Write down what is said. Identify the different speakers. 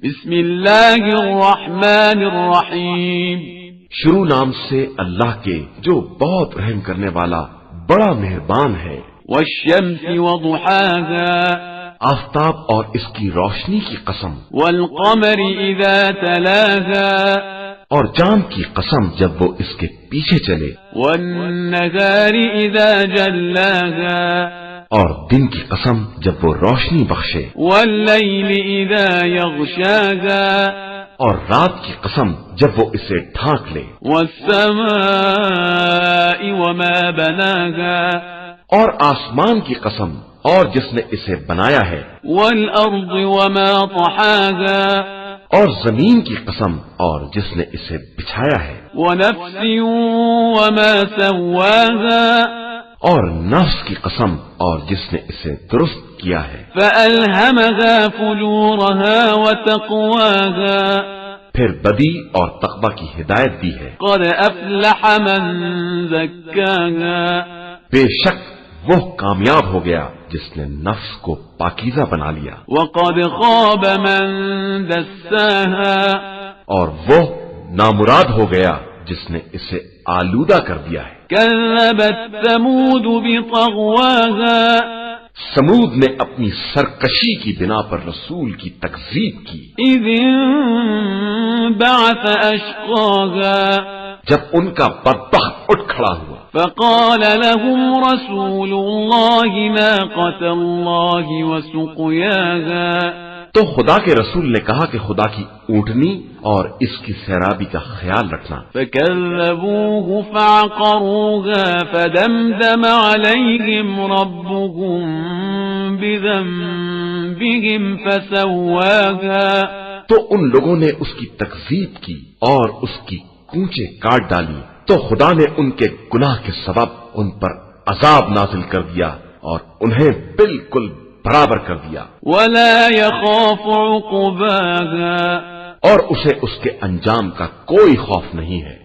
Speaker 1: بسم اللہ الرحمن الرحیم،
Speaker 2: شروع نام سے اللہ کے جو بہت رحم کرنے والا بڑا مہربان ہے۔
Speaker 1: والشمس وضحاها،
Speaker 2: آفتاب اور اس کی روشنی کی قسم،
Speaker 1: والقمر اذا تلاها،
Speaker 2: اور چاند کی قسم جب وہ اس کے پیچھے چلے،
Speaker 1: والنهار اذا جلاها،
Speaker 2: اور دن کی قسم جب وہ روشنی بخشے،
Speaker 1: واللیل اذا یغشاها،
Speaker 2: اور رات کی قسم جب وہ اسے ڈھانک لے،
Speaker 1: والسماء وما بناها،
Speaker 2: اور آسمان کی قسم اور جس نے اسے بنایا ہے،
Speaker 1: والارض وما طحاها،
Speaker 2: اور زمین کی قسم اور جس نے اسے بچھایا ہے،
Speaker 1: ونفس وما سواها،
Speaker 2: اور نفس کی قسم اور جس نے اسے درست کیا ہے،
Speaker 1: فألهمها فجورها وتقواها،
Speaker 2: پھر بدی اور تقوی کی ہدایت دی ہے۔
Speaker 1: قد افلح من زکاها،
Speaker 2: بے شک وہ کامیاب ہو گیا جس نے نفس کو پاکیزہ بنا لیا،
Speaker 1: وقد خاب من دساها،
Speaker 2: اور وہ نامراد ہو گیا جس نے اسے آلودہ کر دیا ہے۔
Speaker 1: كذبت ثمود بطغواها،
Speaker 2: سمود نے اپنی سرکشی کی بنا پر رسول کی تکذیب کی،
Speaker 1: إذ انبعث أشقاها،
Speaker 2: جب ان کا بدبخت اٹھ کھڑا ہوا،
Speaker 1: فقال لهم رسول الله ناقة الله وسقياها،
Speaker 2: تو خدا کے رسول نے کہا کہ خدا کی اونٹنی اور اس کی سیرابی کا خیال رکھنا۔
Speaker 1: فكذبوه فعقروها فدمدم عليهم ربهم بذنبهم فسواها،
Speaker 2: تو ان لوگوں نے اس کی تکذیب کی اور اس کی کونچیں کاٹ ڈالی، تو خدا نے ان کے گناہ کے سبب ان پر عذاب نازل کر دیا اور انہیں بالکل برابر کر دیا،
Speaker 1: ولا يخاف عقباها،
Speaker 2: اور اسے اس کے انجام کا کوئی خوف نہیں ہے۔